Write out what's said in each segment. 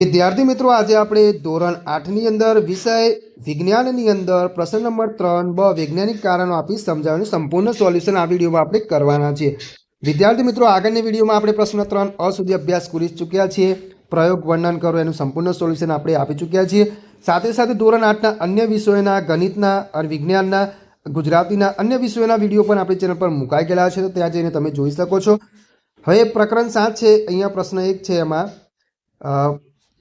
વિદ્યાર્થી મિત્રો, આજે આપણે ધોરણ 8 ની અંદર વિષય વિજ્ઞાનની અંદર પ્રશ્ન નંબર 3 બ વૈજ્ઞાનિક કારણો આપી સમજાવવાનું સંપૂર્ણ સોલ્યુશન આ વિડીયોમાં આપણે કરવાના છે। વિદ્યાર્થી મિત્રો, આગળની વિડીયોમાં આપણે પ્રશ્ન 3 અ સુધી અભ્યાસ કરી ચૂક્યા છીએ। પ્રયોગ વર્ણન કરો એનું સંપૂર્ણ સોલ્યુશન આપણે આપી ચૂક્યા છીએ। સાથે સાથે ધોરણ 8ના અન્ય વિષયોના ગણિતના અને વિજ્ઞાનના ગુજરાતીના અન્ય વિષયોના વિડીયો પણ આપણી ચેનલ પર મુકાઈ ગયેલા છે, તો ત્યાં જઈને તમે જોઈ શકો છો। હવે પ્રકરણ 7 છે, અહીંયા પ્રશ્ન 1 છે, એમાં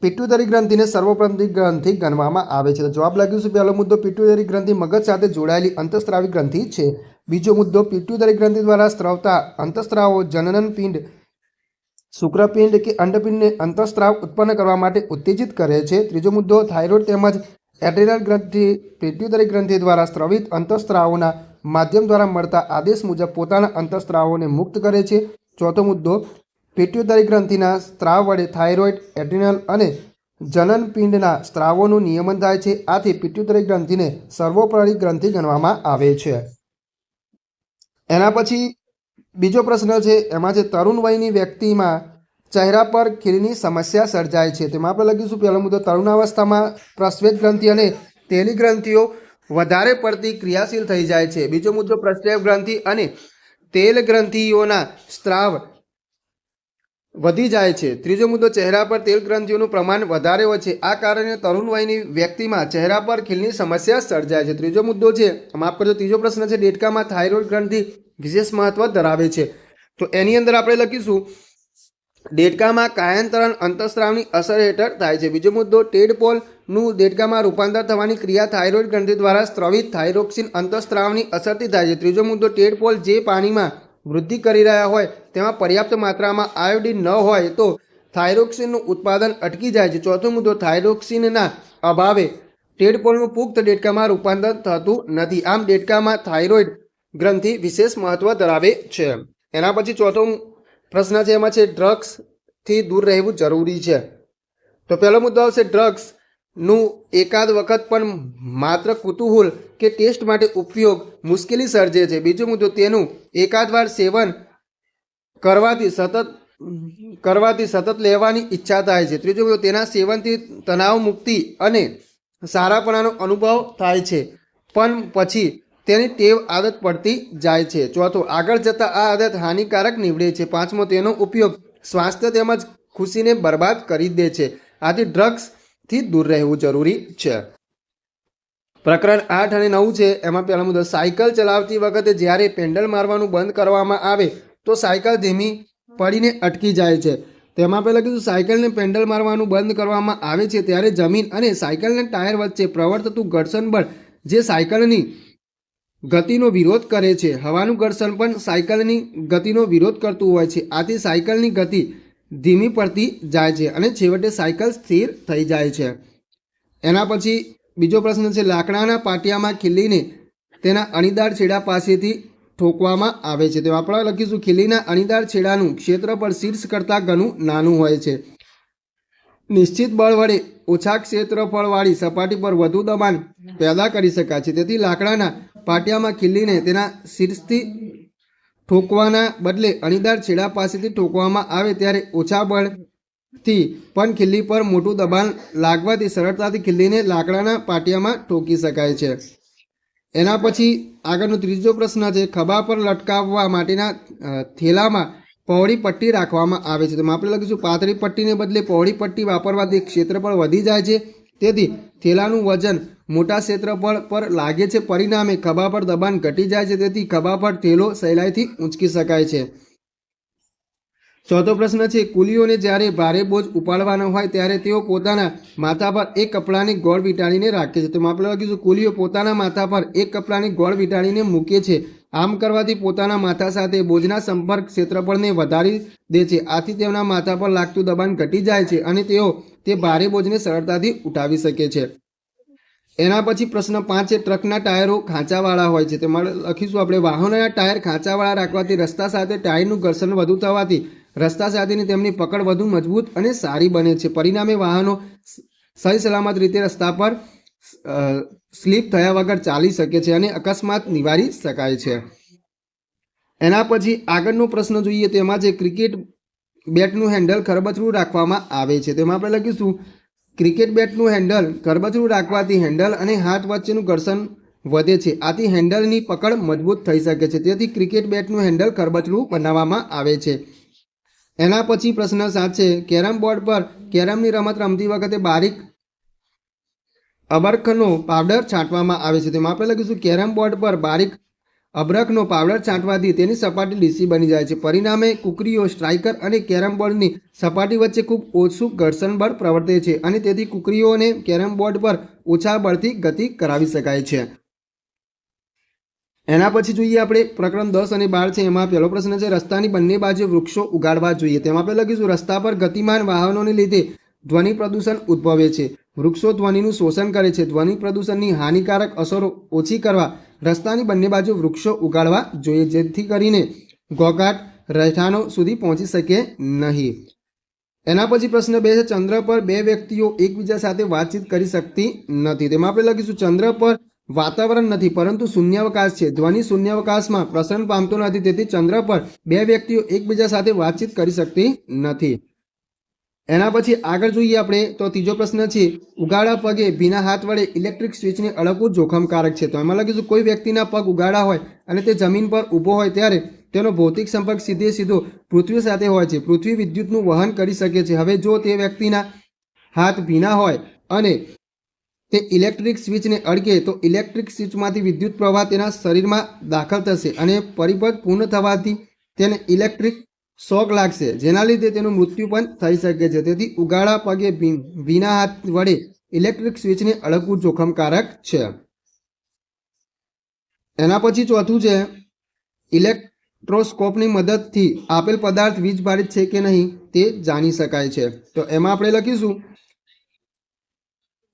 પિટ્યુટરી ગ્રંથિને સર્વપ્રથમ ગ્રંથિ ગણવામાં આવે છે। તો જવાબ લખ્યું છે પહેલો મુદ્દો, પિટ્યુટરી ગ્રંથિ મગજ સાથે જોડાયેલી અંતઃસ્ત્રાવી ગ્રંથિ છે। બીજો મુદ્દો, પિટ્યુટરી ગ્રંથિ દ્વારા સ્ત્રવતા અંતઃસ્ત્રાવો જનન પિંડ, શુક્રપિંડ કે અંડપિંડને અંતઃસ્ત્રાવ ઉત્પન્ન કરવા માટે ઉત્તેજિત કરે છે। ત્રીજો મુદ્દો, થાઇરોઇડ તેમજ એડ્રિનલ ગ્રંથિ પિટ્યુટરી ગ્રંથિ દ્વારા સ્ત્રવિત અંતઃસ્ત્રાવોના માધ્યમ દ્વારા મળતા આદેશ મુજબ પોતાના અંતઃસ્ત્રાવોને મુક્ત કરે છે। ચોથો મુદ્દો, પિટ્યુટરી ગ્રંથિના સ્ત્રાવ વડે થાઇરોઇડ, એડ્રિનલ અને જનનપિંડના સ્ત્રાવોનું નિયમન થાય છે। આથી પિટ્યુટરી ગ્રંથિને સર્વોપરી ગ્રંથિ ગણવામાં આવે છે। એના પછી બીજો પ્રશ્ન છે, એમાં છે તરુણ વયની વ્યક્તિમાં ચહેરા પર ખીલની સમસ્યા સર્જાય છે। તેમાં આપણે લખીશું પહેલો મુદ્દો, તરુણાવસ્થામાં પ્રસ્વેદ ગ્રંથિ અને તેલી ગ્રંથિઓ વધારે પડતી ક્રિયાશીલ થઈ જાય છે। બીજો મુદ્દો, પ્રસ્વેદ ગ્રંથિ અને તેલ ગ્રંથિઓના સ્ત્રાવ વધી જાય છે। ત્રીજો મુદ્દો, ચહેરા પર તેલ ગ્રંથિઓનું પ્રમાણ વધારે હોય છે, આ કારણે તરુણ વયની વ્યક્તિમાં ચહેરા પર ખીલની સમસ્યા સર્જાય છે। ત્રીજો મુદ્દો છે, માફ કરજો, ત્રીજો પ્રશ્ન છે, દેડકામાં થાઇરોઇડ ગ્રંથિ વિશેષ મહત્વ ધરાવે છે। તો એની અંદર આપણે લખીશું દેડકામાં કાયાંતરણ અંતઃસ્ત્રાવની અસર હેઠળ થાય છે। બીજો મુદ્દો, ટેડપોલનું દેડકામાં રૂપાંતર થવાની ક્રિયા થાઇરોઇડ ગ્રંથિ દ્વારા સ્ત્રવિત થાઇરોક્સિન અંતઃસ્ત્રાવની અસરથી થાય છે। ત્રીજો મુદ્દો, ટેડપોલ જે પાણીમાં વૃદ્ધિ કરી રહ્યા હોય તેમાં પર્યાપ્ત માત્રામાં આયોડિન ન હોય તો થાઇરોક્સિનનું ઉત્પાદન અટકી જાય છે। ચોથો મુદ્દો, થાઇરોક્સિનના અભાવે ટેડપોલનું પુખ્ત દેડકામાં રૂપાંતર થતું નથી, આમ દેડકામાં થાઇરોઇડ ગ્રંથિ વિશેષ મહત્વ ધરાવે છે। એના પછી ચોથો પ્રશ્ન છે, એમાં છે ડ્રગ્સથી દૂર રહેવું જરૂરી છે। તો પહેલો મુદ્દો આવશે, ડ્રગ્સનું એકાદ વખત પણ માત્ર કુતૂહલ કે ટેસ્ટ માટે ઉપયોગ મુશ્કેલી સર્જે છે। બીજો મુદ્દો, તેનું એકાદ વાર સેવન કરવાથી સતત લેવાની ઈચ્છા થાય છે। ત્રીજો મુદ્દો, તેના સેવનથી તણાવ મુક્તિ અને સારાપણાનો અનુભવ થાય છે, પણ પછી તેની ટેવ આદત પડતી જાય છે। ચોથો, આગળ જતાં આ આદત હાનિકારક નીવડે છે। પાંચમો, તેનો ઉપયોગ સ્વાસ્થ્ય તેમજ ખુશીને બરબાદ કરી દે છે, આથી ડ્રગ્સથી દૂર રહેવું જરૂરી છે। પ્રકરણ 8 અને 9 છે, એમાં પહેલો મુદ્દો, સાયકલ ચલાવતી વખતે જ્યારે પેન્ડલ મારવાનું બંધ કરવામાં આવે તો સાયકલ ધીમી પડીને અટકી જાય છે। તેમાં આપણે લખીશું સાયકલને પેન્ડલ મારવાનું બંધ કરવામાં આવે છે ત્યારે જમીન અને સાયકલના ટાયર વચ્ચે પ્રવર્તતું ઘર્ષણ બળ જે સાયકલની ગતિનો વિરોધ કરે છે, હવાનું ઘર્ષણ પણ સાયકલની ગતિનો વિરોધ કરતું હોય છે, આથી સાયકલની ગતિ ધીમી પડતી જાય છે અને છેવટે સાયકલ સ્થિર થઈ જાય છે। એના પછી બીજો પ્રશ્ન છે, લાકડાના પાટિયામાં ખીલીને તેના અણીદાર છેડા પાસેથી ઠોકવામાં આવે છે। તો આપણે લખીશું ખીલીના અણીદાર છેડાનું ક્ષેત્રફળ શીર્ષ કરતાં ઘણું નાનું હોય છે। નિશ્ચિત બળ વડે ઓછા ક્ષેત્રફળવાળી સપાટી પર વધુ દબાણ પેદા કરી શકાય છે, તેથી લાકડાના પાટિયામાં ખીલીને તેના શીર્ષથી ઠોકવાના બદલે અણીદાર છેડા પાસેથી ઠોકવામાં આવે ત્યારે ઓછા બળથી પણ ખીલી પર મોટું દબાણ લાગવાથી સરળતાથી ખીલીને લાકડાના પાટિયામાં ઠોકી શકાય છે। એના પછી આગળનો ત્રીજો પ્રશ્ન છે, ખભા પર લટકાવવા માટેના થેલામાં પહોળી પટ્ટી રાખવામાં આવે છે। તો આપણે લખીશું પાતળી પટ્ટીને બદલે પહોળી પટ્ટી વાપરવાથી ક્ષેત્રફળ વધી જાય છે, તેથી થેલાનું વજન મોટા ક્ષેત્રફળ પર લાગે છે, પરિણામે ખભા પર દબાણ ઘટી જાય છે, તેથી ખભા પર થેલો સહેલાઈથી ઊંચકી શકાય છે। ચોથો પ્રશ્ન છે, કુલીઓને જ્યારે ભારે બોજ ઉપાડવાનો હોય ત્યારે તેઓ પોતાના માથા પર એક કપડાની ગોળ વીંટાળીને રાખે છે। તો આપણે લખીશું કુલીઓ પોતાના માથા પર એક કપડાની ગોળ વીંટાળીને મૂકે છે, આમ કરવાથી પોતાના માથા સાથે બોજના સંપર્ક ક્ષેત્રફળને વધારી દે છે, આથી તેમના માથા પર લાગતું દબાણ ઘટી જાય છે અને તેઓ તે ભારે બોજને સરળતાથી ઉઠાવી શકે છે। એના પછી પ્રશ્ન 5 છે, ટ્રકના ટાયરો ખાંચાવાળા હોય છે। તેમાં લખીશું આપણે વાહનોના ટાયર ખાંચાવાળા રાખવાથી રસ્તા સાથે ટાયરનું ઘર્ષણ વધુ થવાથી રસ્તા સાથેની તેમની પકડ વધુ મજબૂત અને સારી બને છે, પરિણામે વાહનો સહી સલામત રીતે રસ્તા પર સ્લીપ થયા વગર ચાલી શકે છે અને અકસ્માત નિવારી શકાય છે। એના પછી આગળનો પ્રશ્ન જોઈએ, તેમાં જે ક્રિકેટ બેટનું હેન્ડલ ખરબચડું રાખવામાં આવે છે? તેમાં આપણે લખીશું ક્રિકેટ બેટનું હેન્ડલ ખરબચડું રાખવાથી હેન્ડલ અને હાથ વચ્ચેનું ઘર્ષણ વધે છે, આથી હેન્ડલની પકડ મજબૂત થઈ શકે છે, તેથી ક્રિકેટ બેટનું હેન્ડલ ખરબચડું બનાવવામાં આવે છે. એના પછી પ્રશ્ન 7 છે, કેરમ બોર્ડ પર કેરમની રમત રમતી વખતે બારીક અબરખનો પાવડર છાંટવામાં આવે છે? તેમાં આપણે લખીશું કેરમ બોર્ડ પર બારીક અબરખનો પાવડર છાંટવાથી તેની સપાટી લીસી બની જાય છે. પરિણામે કુકરીઓ, સ્ટ્રાઇકર અને કેરમ બોર્ડની સપાટી વચ્ચે ખૂબ ઓછું ઘર્ષણ બળ પ્રવર્તે છે અને તેથી કુકરીઓને કેરમ બોર્ડ પર ઓછા બળથી ગતિ કરાવી શકાય છે. એના પછી જોઈએ આપણે પ્રકરણ 10 અને 12 છે. એમાં પહેલો પ્રશ્ન છે, રસ્તાની બંને બાજુ વૃક્ષો ઉગાડવા જોઈએ? તેમાં આપણે લખીશું રસ્તા પર ગતિમાન વાહનોને લીધે ધ્વનિ પ્રદૂષણ ઉદ્ભવે છે. વૃક્ષો ધ્વનિનું શોષણ કરે છે. ધ્વનિ પ્રદૂષણની હાનિકારક અસરો ઓછી કરવા રસ્તાની બંને બાજુ વૃક્ષો ઉગાડવા જોઈએ, જેથી કરીને ઘોંઘાટ રહેઠાણો સુધી પહોંચી શકે નહીં. એના પછી પ્રશ્ન 2 છે, ચંદ્ર પર બે વ્યક્તિઓ એકબીજા સાથે વાતચીત કરી શકતી નથી? તેમાં આપણે લખીશું ચંદ્ર પર વાતાવરણ નથી, પરંતુ શૂન્યાવકાશ છે. ધ્વનિ શૂન્યાવકાશમાં પ્રસરણ પામતો નથી, તેથી ચંદ્ર પર બે વ્યક્તિઓ એકબીજા સાથે વાતચીત કરી શકતી નથી. એના પછી આગળ જોઈએ આપણે તો ત્રીજો પ્રશ્ન છે, ઉગાડા પગે ભીના હાથ વડે ઇલેક્ટ્રિક સ્વિચને અડકવું જોખમકારક છે? તો એમાં લખીશું કોઈ વ્યક્તિના પગ ઉગાડા હોય અને તે જમીન પર ઊભો હોય ત્યારે તેનો ભૌતિક સંપર્ક સીધો પૃથ્વી સાથે હોય છે. પૃથ્વી વિદ્યુતનું વહન કરી શકે છે. હવે જો તે વ્યક્તિના હાથ ભીના હોય અને તે ઇલેક્ટ્રિક સ્વિચને અડકે તો ઇલેક્ટ્રિક સ્વિચમાંથી વિદ્યુત પ્રવાહ તેના શરીરમાં દાખલ થશે અને પરિપથ પૂર્ણ થવાથી તેને ઇલેક્ટ્રિક શોક લાગશે, જેના લીધે તેનું મૃત્યુ પણ થઈ શકે છે. તેથી ઉગાડા પગે ભીના હાથ વડે ઇલેક્ટ્રિક સ્વિચને અડકવું જોખમકારક છે. એના પછી ચોથું છે, ઇલેક્ટ્રોસ્કોપની મદદથી આપેલ પદાર્થ વીજભારિત છે કે નહીં તે જાણી શકાય છે? તો એમાં આપણે લખીશું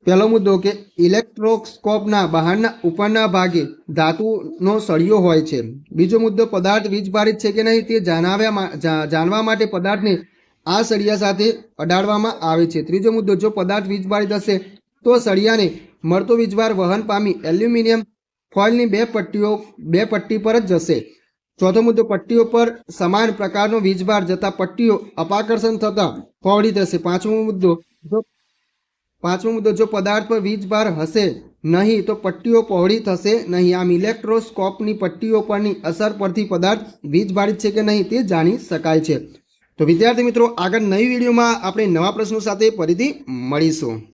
પહેલો મુદ્દો કે ઇલેક્ટ્રોસ્કોપના બહારના ઉપરના ભાગે ધાતુનો સળિયો હોય છે. બીજો મુદ્દો, પદાર્થ વીજભારિત છે કે નહીં તે જાણવા માટે પદાર્થને આ સળિયા સાથે અડાડવામાં આવે છે. ત્રીજો મુદ્દો, જો પદાર્થ વીજભારિત હશે તો સળિયાને મળતો વીજભાર વહન પામી એલ્યુમિનિયમ ફોઇલની બે પટ્ટી પર જ જશે. ચોથો મુદ્દો, પટ્ટીઓ પર સમાન પ્રકારનો વીજભાર જતા પટ્ટીઓ અપાકર્ષણ થતા પહોળી થશે. પાંચમો મુદ્દો, જો પદાર્થ પર વીજભાર હશે નહીં તો પટ્ટીઓ પહોળી થશે નહીં. આમ ઇલેક્ટ્રોસ્કોપની પટ્ટીઓ પરની અસર પરથી પદાર્થ વીજભારિત છે કે નહીં તે જાણી શકાય છે. તો વિદ્યાર્થી મિત્રો, આગળ નવી વિડીયોમાં આપણે નવા પ્રશ્નો સાથે ફરીથી મળીશું.